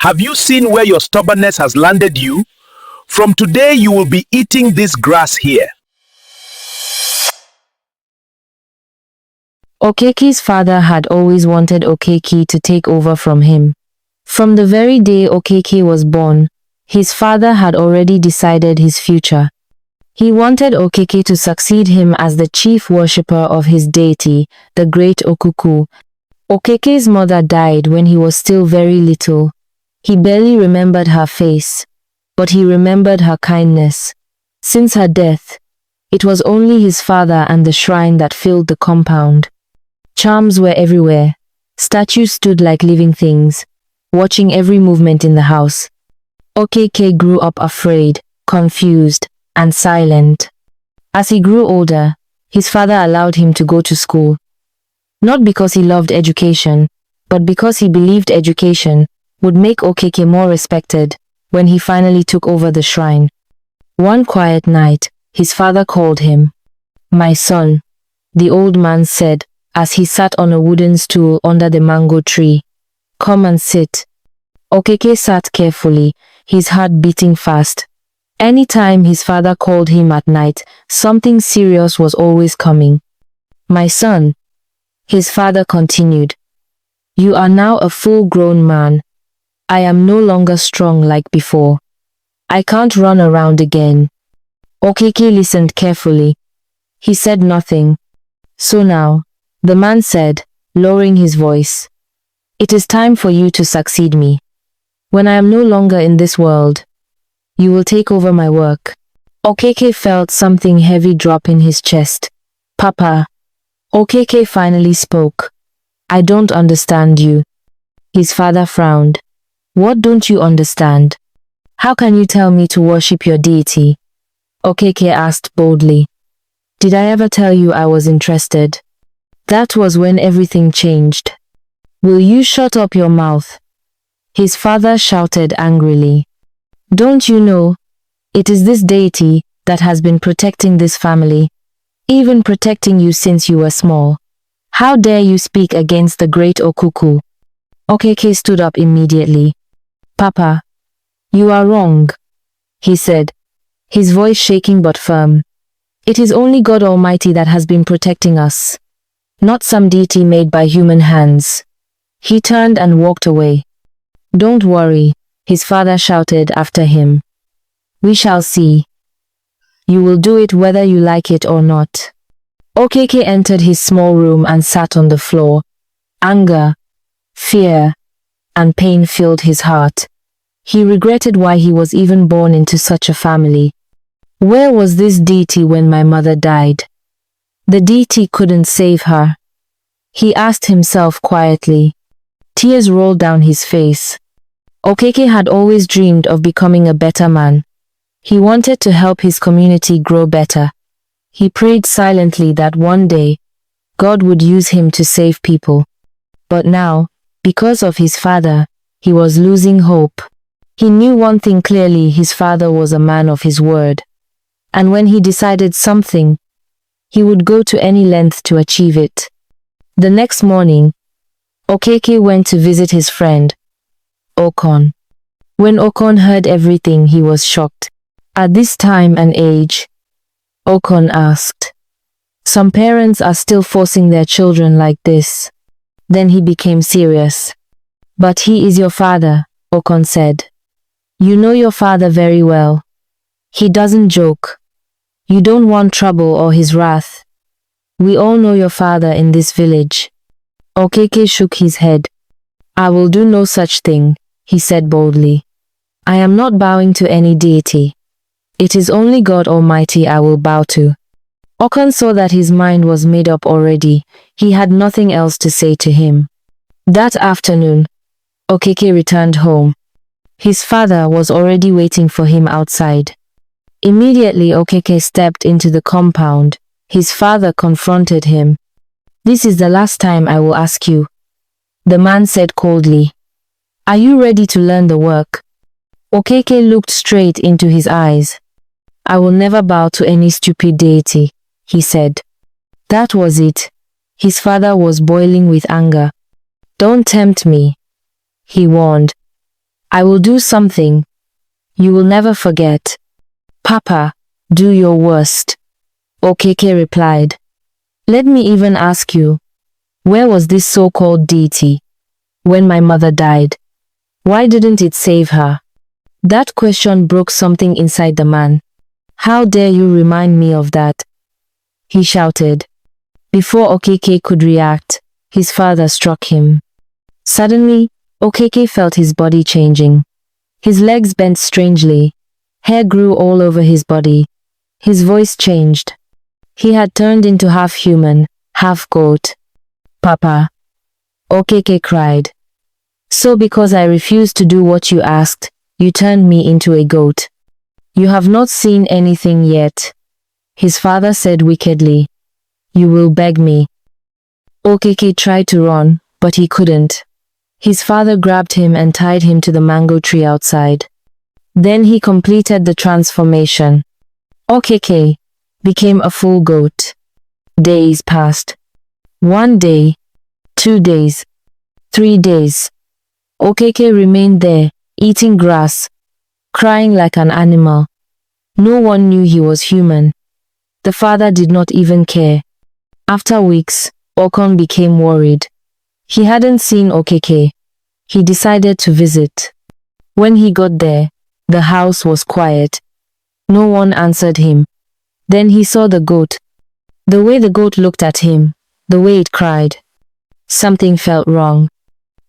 Have you seen where your stubbornness has landed you? From today, you will be eating this grass here. Okeke's father had always wanted Okeke to take over from him. From the very day Okeke was born, his father had already decided his future. He wanted Okeke to succeed him as the chief worshipper of his deity, the great Okuku. Okeke's mother died when he was still very little. He barely remembered her face, but he remembered her kindness. Since her death, it was only his father and the shrine that filled the compound. Charms were everywhere. Statues stood like living things, watching every movement in the house. Okeke grew up afraid, confused, and silent. As he grew older, his father allowed him to go to school. Not because he loved education, but because he believed education would make Okeke more respected when he finally took over the shrine. One quiet night, his father called him. "My son," the old man said as he sat on a wooden stool under the mango tree. "Come and sit." Okeke sat carefully, his heart beating fast. Anytime his father called him at night, something serious was always coming. "My son," his father continued, "you are now a full-grown man. I am no longer strong like before. I can't run around again." Okeke listened carefully. He said nothing. "So now," the man said, lowering his voice, "it is time for you to succeed me. When I am no longer in this world, you will take over my work." Okeke felt something heavy drop in his chest. "Papa," Okeke finally spoke, "I don't understand you." His father frowned. "What don't you understand? How can you tell me to worship your deity?" Okeke asked boldly. "Did I ever tell you I was interested?" That was when everything changed. "Will you shut up your mouth?" His father shouted angrily. "Don't you know? It is this deity that has been protecting this family, even protecting you since you were small. How dare you speak against the great Okuku?" Okeke stood up immediately. "Papa, you are wrong," he said, his voice shaking but firm. "It is only God Almighty that has been protecting us, not some deity made by human hands." He turned and walked away. "Don't worry," his father shouted after him. "We shall see. You will do it whether you like it or not." Okeke entered his small room and sat on the floor. Anger, fear, and pain filled his heart. He regretted why he was even born into such a family. Where was this deity when my mother died? The deity couldn't save her. He asked himself quietly. Tears rolled down his face. Okeke had always dreamed of becoming a better man. He wanted to help his community grow better. He prayed silently that one day, God would use him to save people. But now, because of his father, he was losing hope. He knew one thing clearly: his father was a man of his word. And when he decided something, he would go to any length to achieve it. The next morning, Okeke went to visit his friend, Okon. When Okon heard everything, he was shocked. "At this time and age?" Okon asked. "Some parents are still forcing their children like this." Then he became serious. "But he is your father," Okon said. "You know your father very well. He doesn't joke. You don't want trouble or his wrath. We all know your father in this village." Okeke shook his head. "I will do no such thing," he said boldly. "I am not bowing to any deity. It is only God Almighty I will bow to." Okon saw that his mind was made up already. He had nothing else to say to him. That afternoon, Okeke returned home. His father was already waiting for him outside. Immediately Okeke stepped into the compound. His father confronted him. "This is the last time I will ask you," the man said coldly. "Are you ready to learn the work?" Okeke looked straight into his eyes. "I will never bow to any stupid deity," he said. That was it. His father was boiling with anger. "Don't tempt me," he warned. I will do something you will never forget. Papa, do your worst. Okeke replied. Let me even ask you, where was this so-called deity when my mother died? Why didn't it save her? That question broke something inside the man. How dare you remind me of that? He shouted. Before Okeke could react, his father struck him. Suddenly, Okeke felt his body changing. His legs bent strangely. Hair grew all over his body. His voice changed. He had turned into half human, half goat. Papa, Okeke cried. So because I refused to do what you asked, you turned me into a goat. You have not seen anything yet, his father said wickedly. You will beg me. Okeke tried to run, but he couldn't. His father grabbed him and tied him to the mango tree outside. Then he completed the transformation. Okeke became a full goat. Days passed. 1 day, 2 days, 3 days. Okeke remained there, eating grass, crying like an animal. No one knew he was human. The father did not even care. After weeks, Okon became worried. He hadn't seen Okeke. He decided to visit. When he got there, the house was quiet. No one answered him. Then he saw the goat. The way the goat looked at him, the way it cried. Something felt wrong.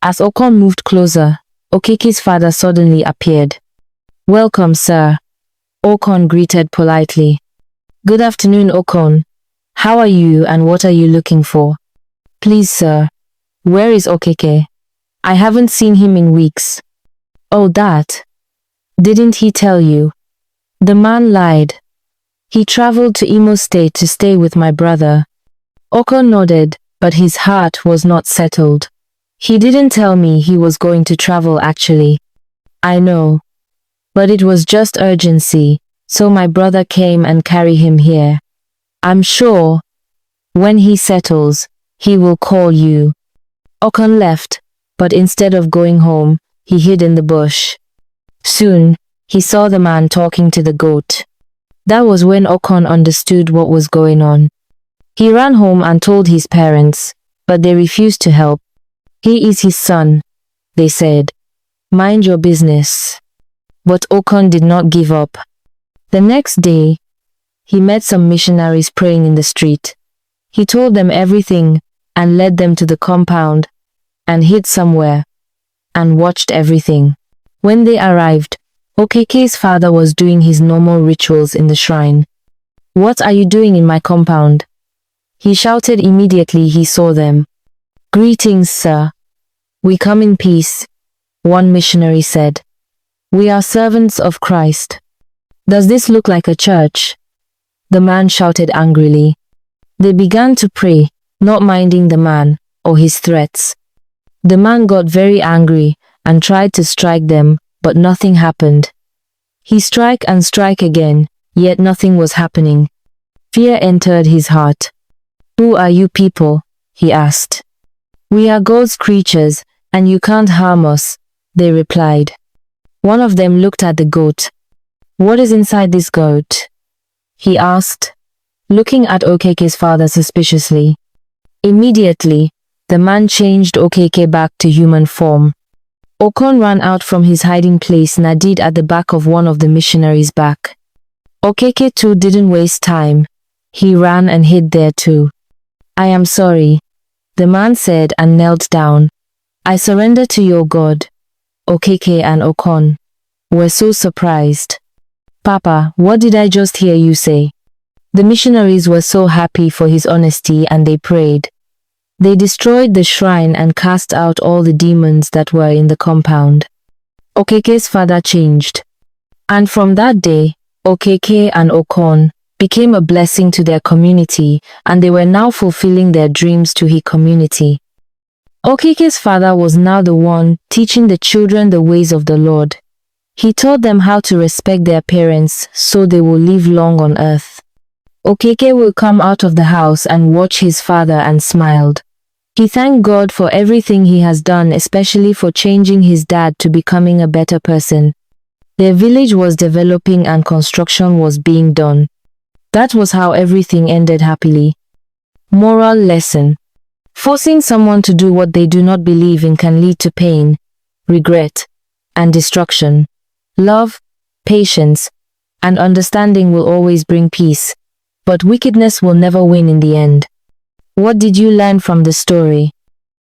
As Okon moved closer, Okeke's father suddenly appeared. Welcome, sir. Okon greeted politely. Good afternoon, Okon. How are you and what are you looking for? Please, sir. Where is Okeke? I haven't seen him in weeks. Oh, that. Didn't he tell you? The man lied. He traveled to Imo State to stay with my brother. Okon nodded, but his heart was not settled. He didn't tell me he was going to travel actually. I know. But it was just urgency, so my brother came and carried him here. I'm sure, when he settles, he will call you. Okon left, but instead of going home, he hid in the bush. Soon, he saw the man talking to the goat. That was when Okon understood what was going on. He ran home and told his parents, but they refused to help. He is his son, they said. Mind your business. But Okon did not give up. The next day, he met some missionaries praying in the street. He told them everything and led them to the compound and hid somewhere and watched everything. When they arrived, Okeke's father was doing his normal rituals in the shrine. What are you doing in my compound? He shouted immediately he saw them. Greetings, sir. We come in peace, one missionary said. We are servants of Christ. Does this look like a church? The man shouted angrily. They began to pray, not minding the man or his threats. The man got very angry and tried to strike them, but nothing happened. He struck and struck again, yet nothing was happening. Fear entered his heart. Who are you people? He asked. We are God's creatures, and you can't harm us, they replied. One of them looked at the goat. What is inside this goat? He asked, looking at Okeke's father suspiciously. Immediately, the man changed Okeke back to human form. Okon ran out from his hiding place Nadid at the back of one of the missionaries' back. Okeke too didn't waste time. He ran and hid there too. I am sorry, the man said and knelt down. I surrender to your God. Okeke and Okon were so surprised. Papa, what did I just hear you say? The missionaries were so happy for his honesty and they prayed. They destroyed the shrine and cast out all the demons that were in the compound. Okeke's father changed. And from that day, Okeke and Okon became a blessing to their community, and they were now fulfilling their dreams to his community. Okeke's father was now the one teaching the children the ways of the Lord. He taught them how to respect their parents so they will live long on earth. Okeke will come out of the house and watch his father and smiled. He thanked God for everything he has done, especially for changing his dad to becoming a better person. Their village was developing and construction was being done. That was how everything ended happily. Moral lesson. Forcing someone to do what they do not believe in can lead to pain, regret, and destruction. Love, patience, and understanding will always bring peace, but wickedness will never win in the end. What did you learn from the story?